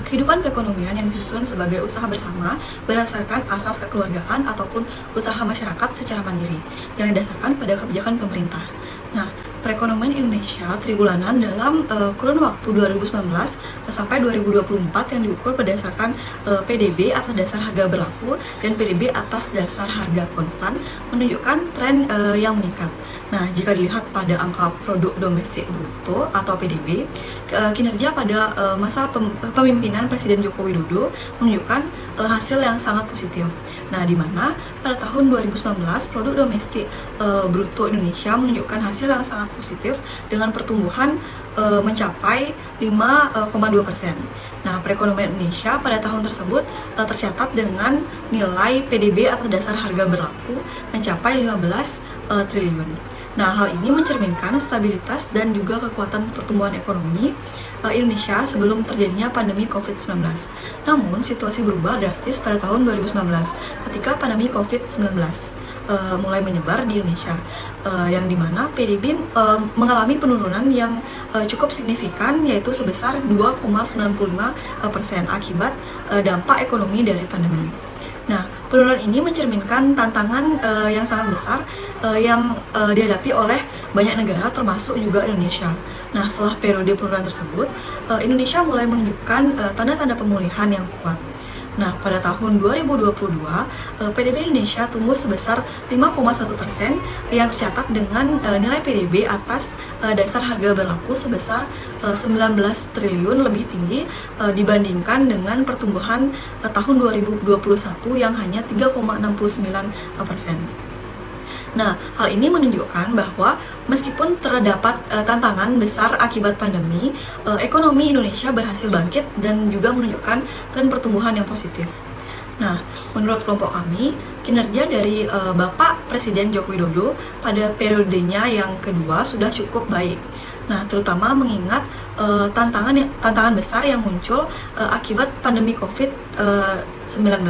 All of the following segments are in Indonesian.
kehidupan perekonomian yang disusun sebagai usaha bersama berdasarkan asas kekeluargaan ataupun usaha masyarakat secara mandiri yang didasarkan pada kebijakan pemerintah. Nah, perekonomian Indonesia tribulanan dalam kurun waktu 2019 sampai 2024 yang diukur berdasarkan PDB atas dasar harga berlaku dan PDB atas dasar harga konstan menunjukkan tren yang meningkat. Nah, jika dilihat pada angka produk domestik bruto atau PDB, kinerja pada masa kepemimpinan Presiden Joko Widodo menunjukkan hasil yang sangat positif. Nah, di mana pada tahun 2019 produk domestik bruto Indonesia menunjukkan hasil yang sangat positif dengan pertumbuhan mencapai 5,2%. Nah, perekonomian Indonesia pada tahun tersebut tercatat dengan nilai PDB atas dasar harga berlaku mencapai 15 triliun. Nah, hal ini mencerminkan stabilitas dan juga kekuatan pertumbuhan ekonomi Indonesia sebelum terjadinya pandemi COVID-19. Namun, situasi berubah drastis pada tahun 2019 ketika pandemi COVID-19 mulai menyebar di Indonesia, yang dimana PDB mengalami penurunan yang cukup signifikan, yaitu sebesar 2,95% akibat dampak ekonomi dari pandemi. Nah, penurunan ini mencerminkan tantangan yang sangat besar yang dihadapi oleh banyak negara termasuk juga Indonesia. Nah, setelah periode penurunan tersebut, Indonesia mulai menunjukkan tanda-tanda pemulihan yang kuat. Nah, pada tahun 2022, PDB Indonesia tumbuh sebesar 5,1% yang tercatat dengan nilai PDB atas dasar harga berlaku sebesar 19 triliun lebih tinggi dibandingkan dengan pertumbuhan tahun 2021 yang hanya 3,69%. Nah, hal ini menunjukkan bahwa meskipun terdapat tantangan besar akibat pandemi, ekonomi Indonesia berhasil bangkit dan juga menunjukkan tren pertumbuhan yang positif. Nah, menurut kelompok kami, kinerja dari Bapak Presiden Joko Widodo pada periodenya yang kedua sudah cukup baik. Nah, terutama mengingat tantangan besar yang muncul akibat pandemi COVID-19.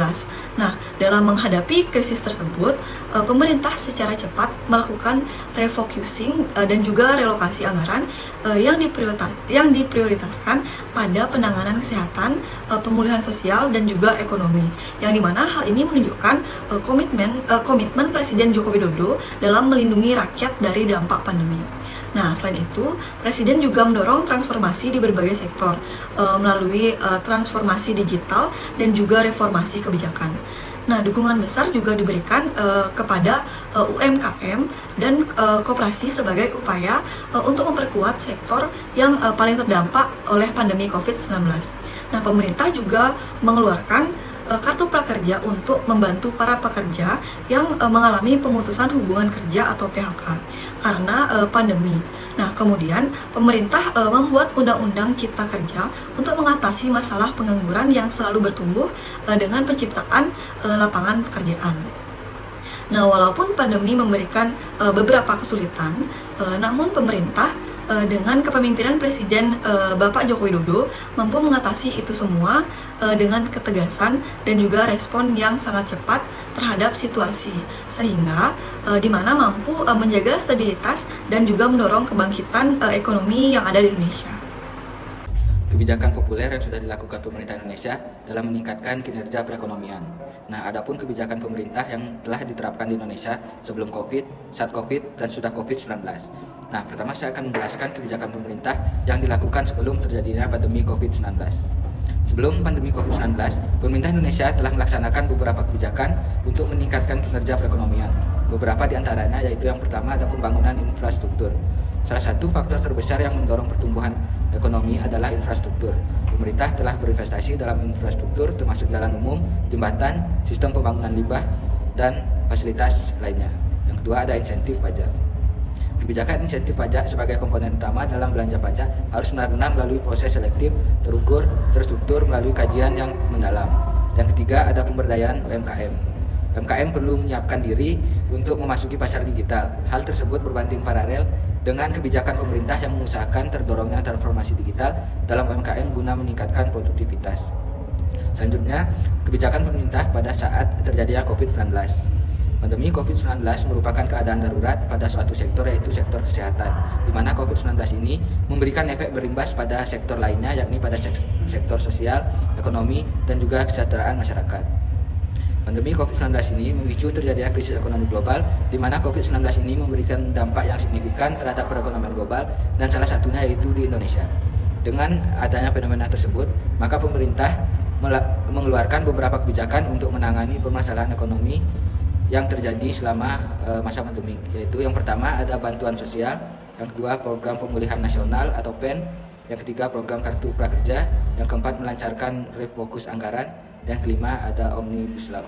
Nah, dalam menghadapi krisis tersebut, pemerintah secara cepat melakukan refocusing dan juga relokasi anggaran yang diprioritaskan pada penanganan kesehatan, pemulihan sosial, dan juga ekonomi. Yang dimana hal ini menunjukkan komitmen Presiden Joko Widodo dalam melindungi rakyat dari dampak pandemi. Nah, selain itu, Presiden juga mendorong transformasi di berbagai sektor melalui transformasi digital dan juga reformasi kebijakan. Nah, dukungan besar juga diberikan kepada UMKM dan koperasi sebagai upaya untuk memperkuat sektor yang paling terdampak oleh pandemi COVID-19. Nah, pemerintah juga mengeluarkan kartu prakerja untuk membantu para pekerja yang mengalami pemutusan hubungan kerja atau PHK karena pandemi. Nah, kemudian pemerintah membuat Undang-Undang Cipta Kerja untuk mengatasi masalah pengangguran yang selalu bertumbuh dengan penciptaan lapangan pekerjaan. Nah, walaupun pandemi memberikan beberapa kesulitan, namun pemerintah dengan kepemimpinan Presiden Bapak Joko Widodo mampu mengatasi itu semua dengan ketegasan dan juga respon yang sangat cepat terhadap situasi, sehingga di mana mampu menjaga stabilitas dan juga mendorong kebangkitan ekonomi yang ada di Indonesia. Kebijakan populer yang sudah dilakukan pemerintah Indonesia dalam meningkatkan kinerja perekonomian. Nah, adapun kebijakan pemerintah yang telah diterapkan di Indonesia sebelum COVID, saat COVID, dan sudah COVID-19. Nah, pertama saya akan menjelaskan kebijakan pemerintah yang dilakukan sebelum terjadinya pandemi COVID-19. Sebelum pandemi COVID-19, pemerintah Indonesia telah melaksanakan beberapa kebijakan untuk meningkatkan kinerja perekonomian. Beberapa di antaranya yaitu yang pertama ada pembangunan infrastruktur. Salah satu faktor terbesar yang mendorong pertumbuhan ekonomi adalah infrastruktur. Pemerintah telah berinvestasi dalam infrastruktur termasuk jalan umum, jembatan, sistem pembangunan limbah, dan fasilitas lainnya. Yang kedua ada insentif pajak. Kebijakan insentif pajak sebagai komponen utama dalam belanja pajak harus benar-benar melalui proses selektif, terukur, terstruktur melalui kajian yang mendalam. Yang ketiga ada pemberdayaan UMKM. UMKM perlu menyiapkan diri untuk memasuki pasar digital. Hal tersebut berbanding paralel dengan kebijakan pemerintah yang mengusahakan terdorongnya transformasi digital dalam UMKM guna meningkatkan produktivitas. Selanjutnya, kebijakan pemerintah pada saat terjadinya COVID-19. Pandemi COVID-19 merupakan keadaan darurat pada suatu sektor, yaitu sektor kesehatan, di mana COVID-19 ini memberikan efek berimbas pada sektor lainnya, yakni pada sektor sosial, ekonomi, dan juga kesejahteraan masyarakat. Pandemi COVID-19 ini memicu terjadinya krisis ekonomi global, di mana COVID-19 ini memberikan dampak yang signifikan terhadap perekonomian global, dan salah satunya yaitu di Indonesia. Dengan adanya fenomena tersebut, maka pemerintah mengeluarkan beberapa kebijakan untuk menangani permasalahan ekonomi yang terjadi selama masa pandemi, yaitu yang pertama ada bantuan sosial, yang kedua program pemulihan nasional atau PEN, yang ketiga program kartu prakerja, yang keempat melancarkan refokus anggaran, dan yang kelima ada Omnibus Law.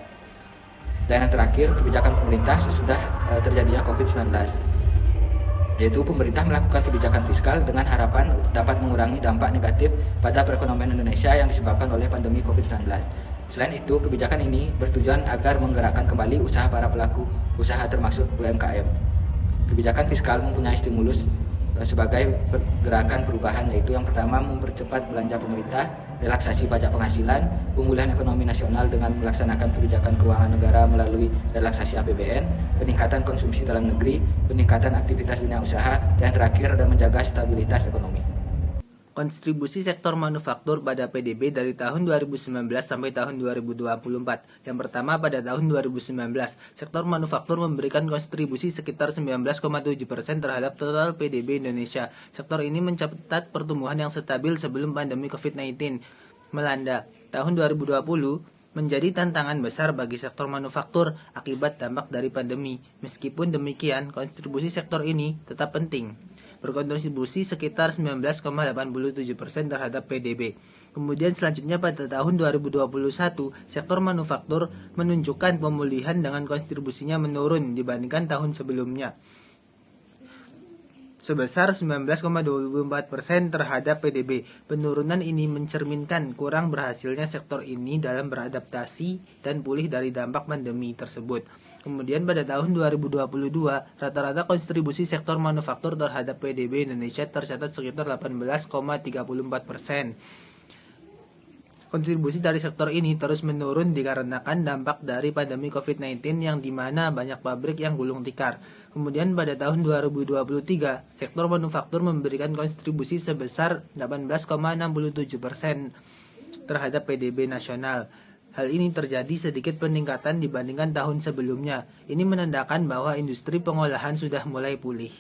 Dan yang terakhir kebijakan pemerintah sesudah terjadinya COVID-19, yaitu pemerintah melakukan kebijakan fiskal dengan harapan dapat mengurangi dampak negatif pada perekonomian Indonesia yang disebabkan oleh pandemi COVID-19. Selain itu, kebijakan ini bertujuan agar menggerakkan kembali usaha para pelaku usaha termasuk UMKM. Kebijakan fiskal mempunyai stimulus sebagai gerakan perubahan, yaitu yang pertama mempercepat belanja pemerintah, relaksasi pajak penghasilan, pemulihan ekonomi nasional dengan melaksanakan kebijakan keuangan negara melalui relaksasi APBN, peningkatan konsumsi dalam negeri, peningkatan aktivitas dunia usaha, dan terakhir ada menjaga stabilitas ekonomi. Kontribusi sektor manufaktur pada PDB dari tahun 2019 sampai tahun 2024. Yang pertama, pada tahun 2019, sektor manufaktur memberikan kontribusi sekitar 19,7% terhadap total PDB Indonesia. Sektor ini mencatat pertumbuhan yang stabil sebelum pandemi COVID-19 melanda. Tahun 2020 menjadi tantangan besar bagi sektor manufaktur akibat dampak dari pandemi. Meskipun demikian, kontribusi sektor ini tetap penting, berkontribusi sekitar 19,87% terhadap PDB. Kemudian selanjutnya pada tahun 2021, sektor manufaktur menunjukkan pemulihan dengan kontribusinya menurun dibandingkan tahun sebelumnya, sebesar 19,24% terhadap PDB. Penurunan ini mencerminkan kurang berhasilnya sektor ini dalam beradaptasi dan pulih dari dampak pandemi tersebut. Kemudian pada tahun 2022, rata-rata kontribusi sektor manufaktur terhadap PDB Indonesia tercatat sekitar 18,34%. Kontribusi dari sektor ini terus menurun dikarenakan dampak dari pandemi COVID-19 yang dimana banyak pabrik yang gulung tikar. Kemudian pada tahun 2023, sektor manufaktur memberikan kontribusi sebesar 18,67% terhadap PDB nasional. Hal ini terjadi sedikit peningkatan dibandingkan tahun sebelumnya. Ini menandakan bahwa industri pengolahan sudah mulai pulih.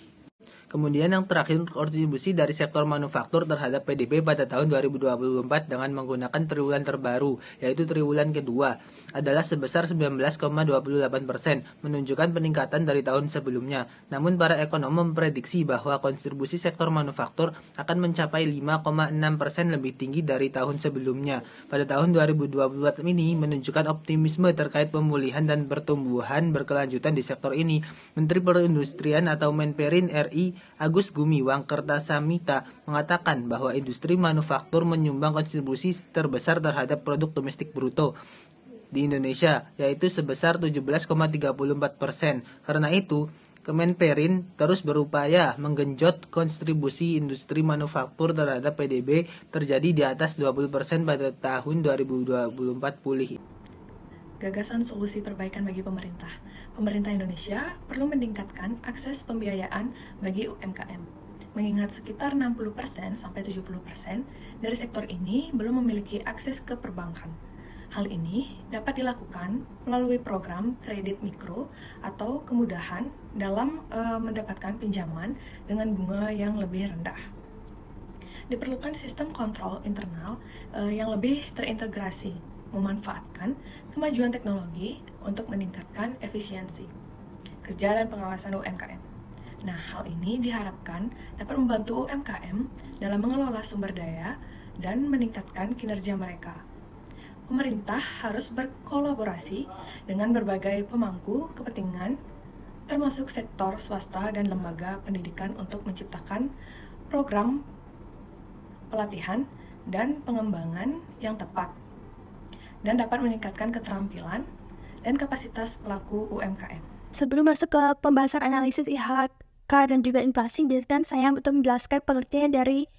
Kemudian yang terakhir, kontribusi dari sektor manufaktur terhadap PDB pada tahun 2024 dengan menggunakan triwulan terbaru, yaitu triwulan kedua, adalah sebesar 19,28%, menunjukkan peningkatan dari tahun sebelumnya. Namun para ekonom memprediksi bahwa kontribusi sektor manufaktur akan mencapai 5,6% lebih tinggi dari tahun sebelumnya. Pada tahun 2024 ini menunjukkan optimisme terkait pemulihan dan pertumbuhan berkelanjutan di sektor ini. Menteri Perindustrian atau Menperin RI Agus Gumiwang Kertasamita mengatakan bahwa industri manufaktur menyumbang kontribusi terbesar terhadap produk domestik bruto di Indonesia, yaitu sebesar 17,34%. Karena itu, Kemenperin terus berupaya menggenjot kontribusi industri manufaktur terhadap PDB terjadi di atas 20% pada tahun 2024 pulih. Gagasan solusi perbaikan bagi pemerintah. Pemerintah Indonesia perlu meningkatkan akses pembiayaan bagi UMKM. Mengingat sekitar 60% sampai 70% dari sektor ini belum memiliki akses ke perbankan. Hal ini dapat dilakukan melalui program kredit mikro atau kemudahan dalam mendapatkan pinjaman dengan bunga yang lebih rendah. Diperlukan sistem kontrol internal yang lebih terintegrasi, memanfaatkan kemajuan teknologi untuk meningkatkan efisiensi kerja dan pengawasan UMKM. Nah, hal ini diharapkan dapat membantu UMKM dalam mengelola sumber daya dan meningkatkan kinerja mereka. Pemerintah harus berkolaborasi dengan berbagai pemangku kepentingan, termasuk sektor swasta dan lembaga pendidikan untuk menciptakan program pelatihan dan pengembangan yang tepat dan dapat meningkatkan keterampilan dan kapasitas pelaku UMKM. Sebelum masuk ke pembahasan analisis IHK dan juga inflasi, biarkan saya untuk menjelaskan pengertian dari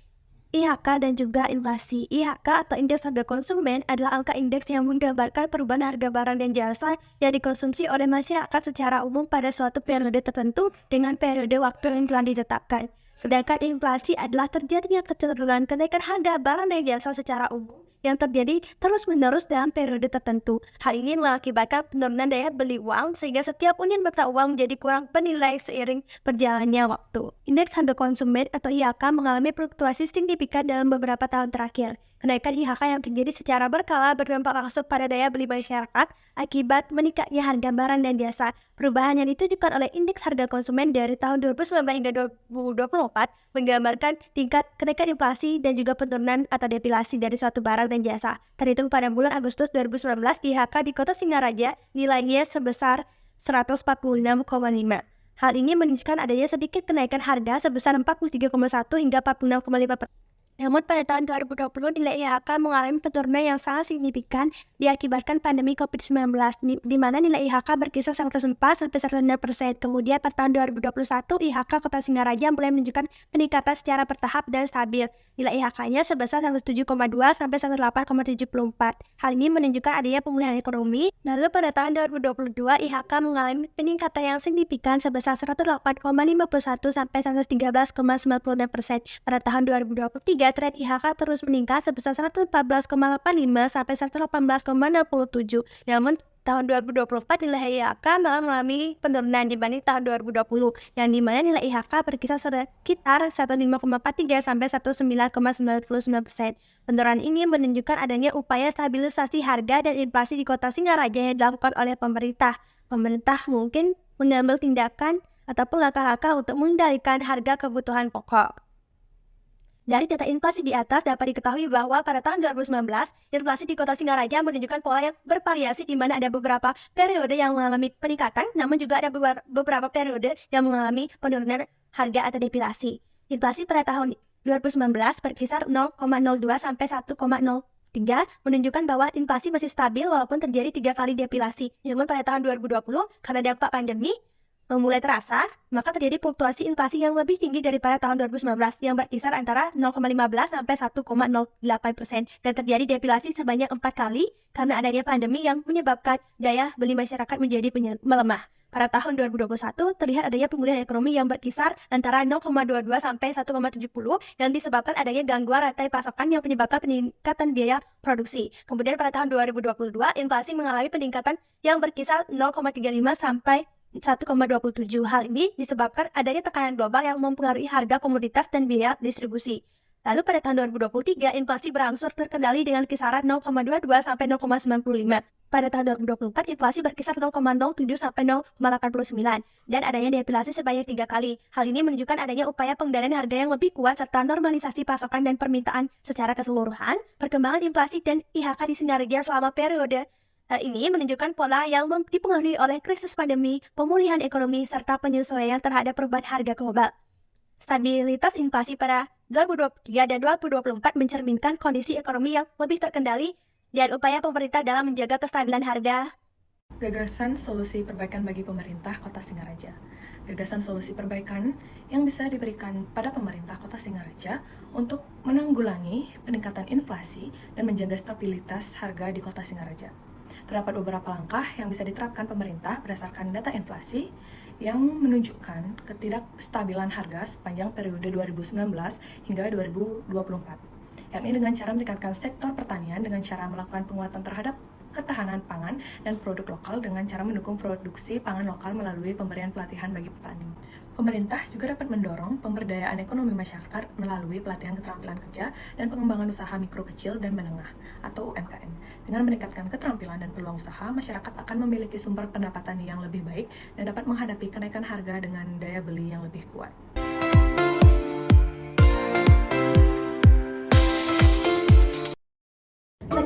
IHK dan juga inflasi. IHK atau indeks harga konsumen adalah angka indeks yang menggambarkan perubahan harga barang dan jasa yang dikonsumsi oleh masyarakat secara umum pada suatu periode tertentu dengan periode waktu yang telah ditetapkan. Sedangkan inflasi adalah terjadinya kecenderungan kenaikan harga barang dan jasa secara umum yang terjadi terus-menerus dalam periode tertentu. Hal ini mengakibatkan penurunan daya beli uang sehingga setiap unit mata uang menjadi kurang bernilai seiring berjalannya waktu. Indeks harga konsumen atau IHK mengalami fluktuasi signifikan dalam beberapa tahun terakhir. Kenaikan IHK yang terjadi secara berkala berdampak langsung pada daya beli masyarakat akibat meningkatnya harga barang dan jasa. Perubahan yang ditunjukkan oleh indeks harga konsumen dari tahun 2019 hingga 2024 menggambarkan tingkat kenaikan inflasi dan juga penurunan atau deflasi dari suatu barang dan jasa. Terhitung pada bulan Agustus 2019, IHK di Kota Singaraja nilainya sebesar 146,5. Hal ini menunjukkan adanya sedikit kenaikan harga sebesar 43,1 hingga 46,5%. Namun pada tahun 2020 nilai IHK mengalami penurunan yang sangat signifikan diakibatkan pandemi COVID-19, di mana nilai IHK berkisar 104 sampai 106%. Kemudian pada tahun 2021 IHK Kota Singaraja mulai menunjukkan peningkatan secara bertahap dan stabil. Nilai IHK-nya sebesar 107,2 sampai 108,74. Hal ini menunjukkan adanya pemulihan ekonomi. Lalu pada tahun 2022 IHK mengalami peningkatan yang signifikan sebesar 108,51 sampai 113,96%. Pada tahun 2023 tren IHK terus meningkat sebesar 114,85 sampai 118,67. Namun tahun 2024 nilai IHK malah mengalami penurunan dibanding tahun 2020, yang dimana nilai IHK berkisar sekitar 15,43 sampai 19,99%. Penurunan ini menunjukkan adanya upaya stabilisasi harga dan inflasi di Kota Singaraja yang dilakukan oleh pemerintah. Pemerintah mungkin mengambil tindakan ataupun langkah-langkah untuk mengendalikan harga kebutuhan pokok. Dari data inflasi di atas dapat diketahui bahwa pada tahun 2019, inflasi di Kota Singaraja menunjukkan pola yang bervariasi di mana ada beberapa periode yang mengalami peningkatan, namun juga ada beberapa periode yang mengalami penurunan harga atau deflasi. Inflasi pada tahun 2019 berkisar 0,02 sampai 1,03, menunjukkan bahwa inflasi masih stabil walaupun terjadi 3 kali deflasi. Namun pada tahun 2020, karena dampak pandemi mulai terasa, maka terjadi fluktuasi inflasi yang lebih tinggi daripada tahun 2019 yang berkisar antara 0,15 sampai 1,08% dan terjadi deflasi sebanyak 4 kali karena adanya pandemi yang menyebabkan daya beli masyarakat menjadi melemah. Pada tahun 2021 terlihat adanya pemulihan ekonomi yang berkisar antara 0,22 sampai 1,70 yang disebabkan adanya gangguan rantai pasokan yang menyebabkan peningkatan biaya produksi. Kemudian pada tahun 2022 inflasi mengalami peningkatan yang berkisar 0,35 sampai 1,27. Hal ini disebabkan adanya tekanan global yang mempengaruhi harga komoditas dan biaya distribusi. Lalu pada tahun 2023, inflasi berangsur terkendali dengan kisaran 0,22 sampai 0,95. Pada tahun 2024, inflasi berkisar 0,07 sampai 0,89 dan adanya deflasi sebanyak 3 kali. Hal ini menunjukkan adanya upaya pengendalian harga yang lebih kuat serta normalisasi pasokan dan permintaan secara keseluruhan. Perkembangan inflasi dan IHK di Singaraja selama periode ini menunjukkan pola yang dipengaruhi oleh krisis pandemi, pemulihan ekonomi, serta penyesuaian terhadap perubahan harga global. Stabilitas inflasi pada 2023 dan 2024 mencerminkan kondisi ekonomi yang lebih terkendali dan upaya pemerintah dalam menjaga kestabilan harga. Gagasan solusi perbaikan bagi pemerintah Kota Singaraja. Gagasan solusi perbaikan yang bisa diberikan pada pemerintah Kota Singaraja untuk menanggulangi peningkatan inflasi dan menjaga stabilitas harga di Kota Singaraja. Terdapat beberapa langkah yang bisa diterapkan pemerintah berdasarkan data inflasi yang menunjukkan ketidakstabilan harga sepanjang periode 2019 hingga 2024. Yakni dengan cara meningkatkan sektor pertanian dengan cara melakukan penguatan terhadap ketahanan pangan dan produk lokal dengan cara mendukung produksi pangan lokal melalui pemberian pelatihan bagi petani. Pemerintah juga dapat mendorong pemberdayaan ekonomi masyarakat melalui pelatihan keterampilan kerja dan pengembangan usaha mikro kecil dan menengah atau UMKM. Dengan meningkatkan keterampilan dan peluang usaha, masyarakat akan memiliki sumber pendapatan yang lebih baik dan dapat menghadapi kenaikan harga dengan daya beli yang lebih kuat.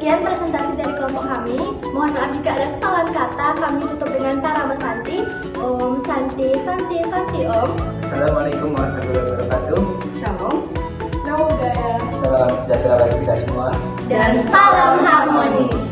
Sekian presentasi dari kelompok kami. Mohon maaf jika ada kesalahan kata. Kami tutup dengan Tarama Santi. Om Santi, Santi, Santi Om. Assalamualaikum warahmatullahi wabarakatuh. Shalom. Namo Buddhaya. Salam sejahtera bagi kita semua. Dan salam harmoni.